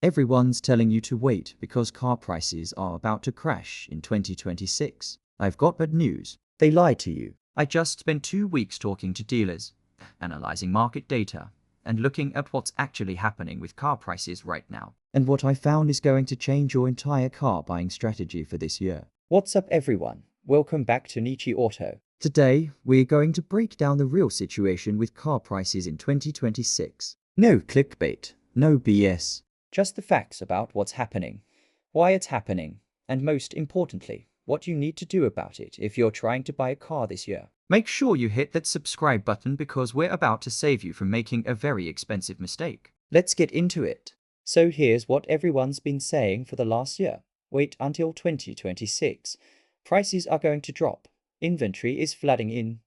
Everyone's telling you to wait because car prices are about to crash in 2026. I've got bad news. They lied to you. I just spent 2 weeks talking to dealers, analyzing market data, and looking at what's actually happening with car prices right now. And what I found is going to change your entire car buying strategy for this year. What's up, everyone? Welcome back to Nietzsche Auto. Today, we're going to break down the real situation with car prices in 2026. No clickbait, no BS. Just the facts about what's happening, why it's happening, and most importantly, what you need to do about it if you're trying to buy a car this year. Make sure you hit that subscribe button because we're about to save you from making a very expensive mistake. Let's get into it. So here's what everyone's been saying for the last year. Wait until 2026. Prices are going to drop. Inventory is flooding in.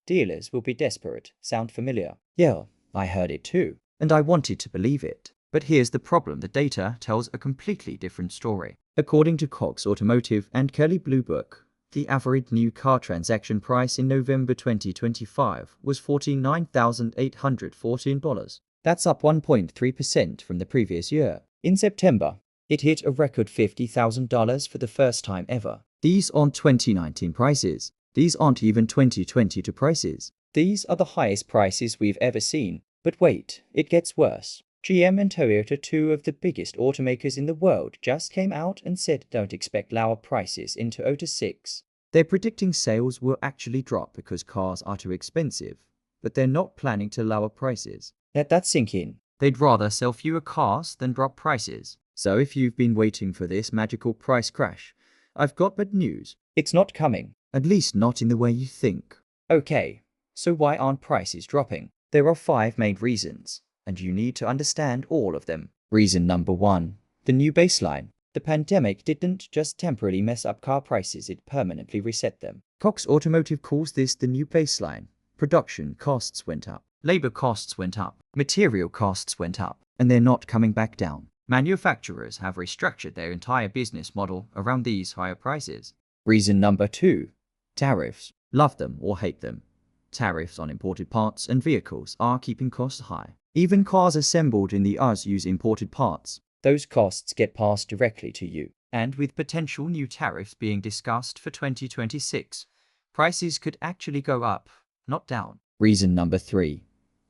Dealers will be desperate. Sound familiar? Yeah, I heard it too, and I wanted to believe it. But here's the problem, the data tells a completely different story. According to Cox Automotive and Kelley Blue Book, the average new car transaction price in November 2025 was $49,814. That's up 1.3% from the previous year. In September, it hit a record $50,000 for the first time ever. These aren't 2019 prices. These aren't even 2022 prices. These are the highest prices we've ever seen. But wait, it gets worse. GM and Toyota, two of the biggest automakers in the world, just came out and said don't expect lower prices into 2026. They're predicting sales will actually drop because cars are too expensive, but they're not planning to lower prices. Let that sink in. They'd rather sell fewer cars than drop prices. So if you've been waiting for this magical price crash, I've got bad news. It's not coming. At least not in the way you think. Okay, so why aren't prices dropping? There are 5 main reasons, and you need to understand all of them. Reason number 1. The new baseline. The pandemic didn't just temporarily mess up car prices, it permanently reset them. Cox Automotive calls this the new baseline. Production costs went up. Labor costs went up. Material costs went up. And they're not coming back down. Manufacturers have restructured their entire business model around these higher prices. Reason number 2. Tariffs. Love them or hate them. Tariffs on imported parts and vehicles are keeping costs high. Even cars assembled in the US use imported parts. Those costs get passed directly to you. And with potential new tariffs being discussed for 2026, prices could actually go up, not down. Reason number 3.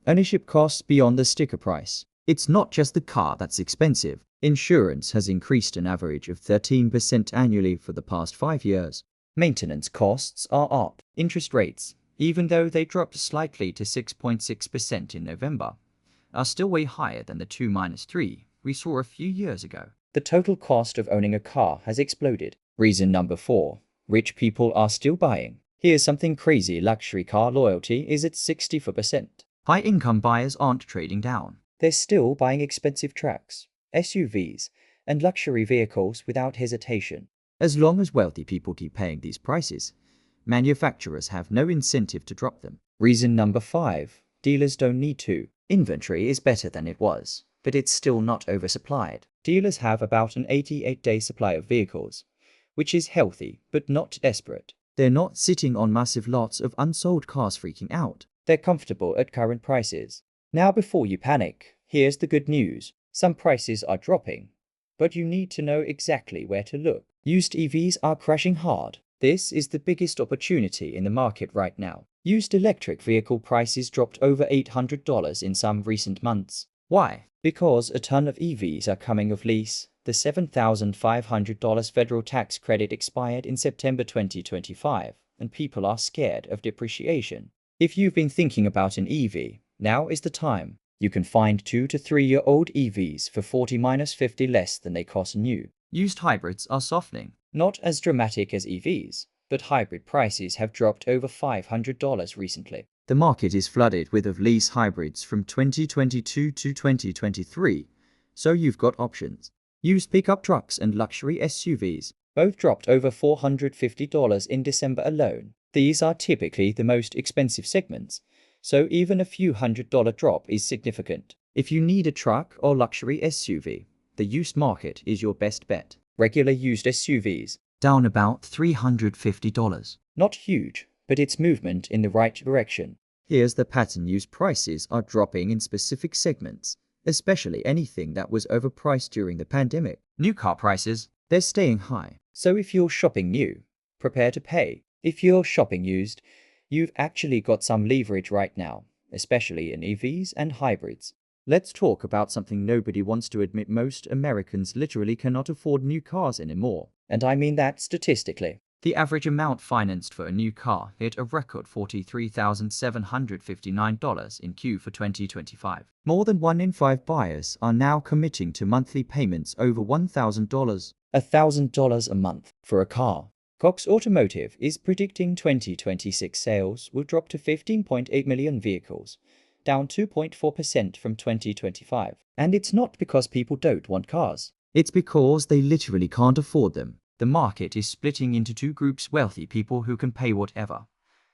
Ownership costs beyond the sticker price. It's not just the car that's expensive. Insurance has increased an average of 13% annually for the past 5 years. Maintenance costs are up. Interest rates, even though they dropped slightly to 6.6% in November, are still way higher than the 2-3 we saw a few years ago. The total cost of owning a car has exploded. Reason number 4. Rich people are still buying. Here's something crazy. Luxury car loyalty is at 64%. High-income buyers aren't trading down. They're still buying expensive trucks, SUVs, and luxury vehicles without hesitation. As long as wealthy people keep paying these prices, manufacturers have no incentive to drop them. Reason number 5. Dealers don't need to. Inventory is better than it was, but it's still not oversupplied. Dealers have about an 88-day supply of vehicles, which is healthy but not desperate. They're not sitting on massive lots of unsold cars freaking out. They're comfortable at current prices. Now, before you panic, here's the good news. Some prices are dropping, but you need to know exactly where to look. Used EVs are crashing hard. This is the biggest opportunity in the market right now. Used electric vehicle prices dropped over $800 in some recent months. Why? Because a ton of EVs are coming off lease. The $7,500 federal tax credit expired in September 2025, and people are scared of depreciation. If you've been thinking about an EV, now is the time. You can find 2 to 3-year-old EVs for 40-50 less than they cost new. Used hybrids are softening. Not as dramatic as EVs, but hybrid prices have dropped over $500 recently. The market is flooded with of-lease hybrids from 2022 to 2023, so you've got options. Used pickup trucks and luxury SUVs both dropped over $450 in December alone. These are typically the most expensive segments, so even a few $100 drop is significant. If you need a truck or luxury SUV, the used market is your best bet. Regular used SUVs down about $350. Not huge, but it's movement in the right direction. Here's the pattern. Used prices are dropping in specific segments, especially anything that was overpriced during the pandemic. New car prices, they're staying high. So if you're shopping new, prepare to pay. If you're shopping used, you've actually got some leverage right now, especially in EVs and hybrids. Let's talk about something nobody wants to admit. Most Americans literally cannot afford new cars anymore. And I mean that statistically. The average amount financed for a new car hit a record $43,759 in Q for 2025. More than 1 in 5 buyers are now committing to monthly payments over $1,000. $1,000 a month for a car. Cox Automotive is predicting 2026 sales will drop to 15.8 million vehicles, down 2.4% from 2025. And it's not because people don't want cars. It's because they literally can't afford them. The market is splitting into two groups: wealthy people who can pay whatever,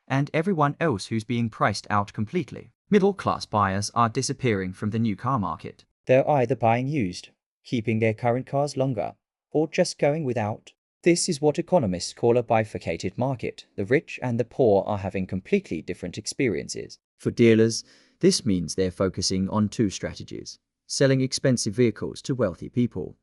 and everyone else who's being priced out completely. Middle-class buyers are disappearing from the new car market. They're either buying used, keeping their current cars longer, or just going without. This is what economists call a bifurcated market. The rich and the poor are having completely different experiences. For dealers, this means they're focusing on two strategies: selling expensive vehicles to wealthy people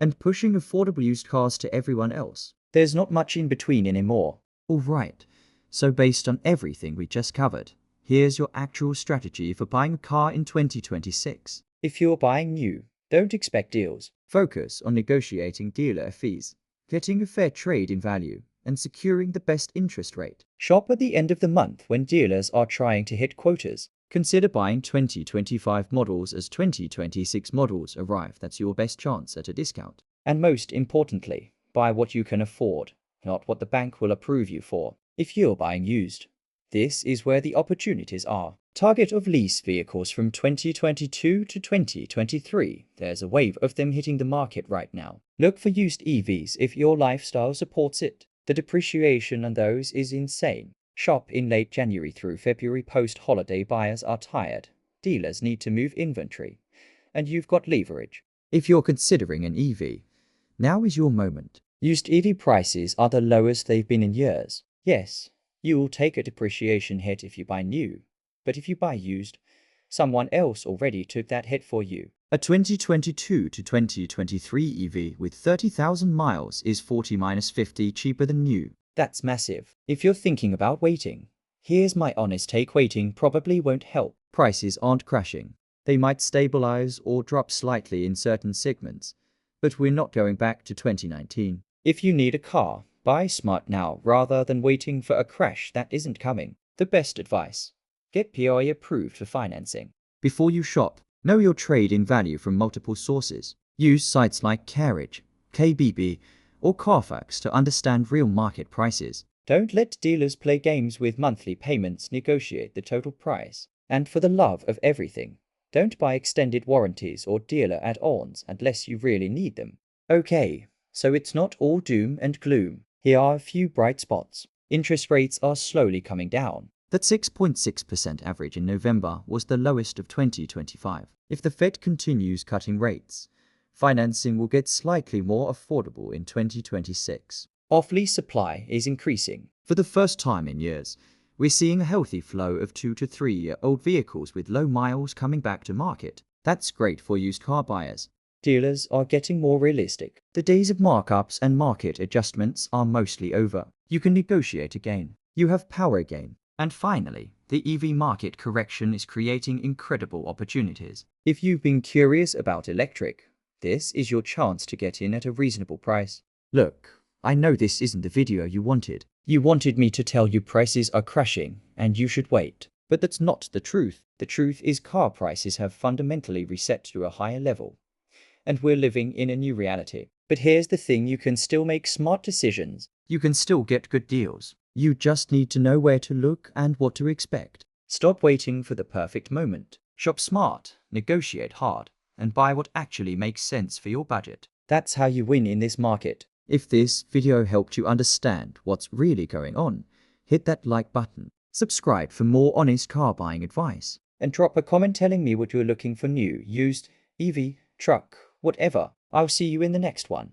and pushing affordable used cars to everyone else. There's not much in between anymore. All right, so based on everything we just covered, here's your actual strategy for buying a car in 2026. If you're buying new, don't expect deals. Focus on negotiating dealer fees, getting a fair trade in value, and securing the best interest rate. Shop at the end of the month when dealers are trying to hit quotas. Consider buying 2025 models as 2026 models arrive. That's your best chance at a discount. And most importantly, buy what you can afford, not what the bank will approve you for. If you're buying used, this is where the opportunities are. Target of lease vehicles from 2022 to 2023. There's a wave of them hitting the market right now. Look for used EVs if your lifestyle supports it. The depreciation on those is insane. Shop in late January through February. Post-holiday buyers are tired. Dealers need to move inventory. And you've got leverage. If you're considering an EV, now is your moment. Used EV prices are the lowest they've been in years. Yes, you will take a depreciation hit if you buy new. But if you buy used, someone else already took that hit for you. A 2022 to 2023 EV with 30,000 miles is 40–50 cheaper than new. That's massive. If you're thinking about waiting, here's my honest take: waiting probably won't help. Prices aren't crashing. They might stabilize or drop slightly in certain segments, but we're not going back to 2019. If you need a car, buy smart now rather than waiting for a crash that isn't coming. The best advice: get POA approved for financing. Before you shop, know your trade-in value from multiple sources. Use sites like Carriage, KBB, or Carfax to understand real market prices. Don't let dealers play games with monthly payments. Negotiate the total price. And for the love of everything, don't buy extended warranties or dealer add-ons unless you really need them. Okay, so it's not all doom and gloom. Here are a few bright spots. Interest rates are slowly coming down. That 6.6% average in November was the lowest of 2025. If the Fed continues cutting rates, financing will get slightly more affordable in 2026. Off-lease supply is increasing. For the first time in years, we're seeing a healthy flow of 2 to 3-year-old vehicles with low miles coming back to market. That's great for used car buyers. Dealers are getting more realistic. The days of markups and market adjustments are mostly over. You can negotiate again. You have power again. And finally, the EV market correction is creating incredible opportunities. If you've been curious about electric, this is your chance to get in at a reasonable price. Look, I know this isn't the video you wanted. You wanted me to tell you prices are crashing and you should wait. But that's not the truth. The truth is car prices have fundamentally reset to a higher level. And we're living in a new reality. But here's the thing: you can still make smart decisions. You can still get good deals. You just need to know where to look and what to expect. Stop waiting for the perfect moment. Shop smart, negotiate hard, and buy what actually makes sense for your budget. That's how you win in this market. If this video helped you understand what's really going on, hit that like button. Subscribe for more honest car buying advice. And drop a comment telling me what you're looking for: new, used, EV, truck, whatever. I'll see you in the next one.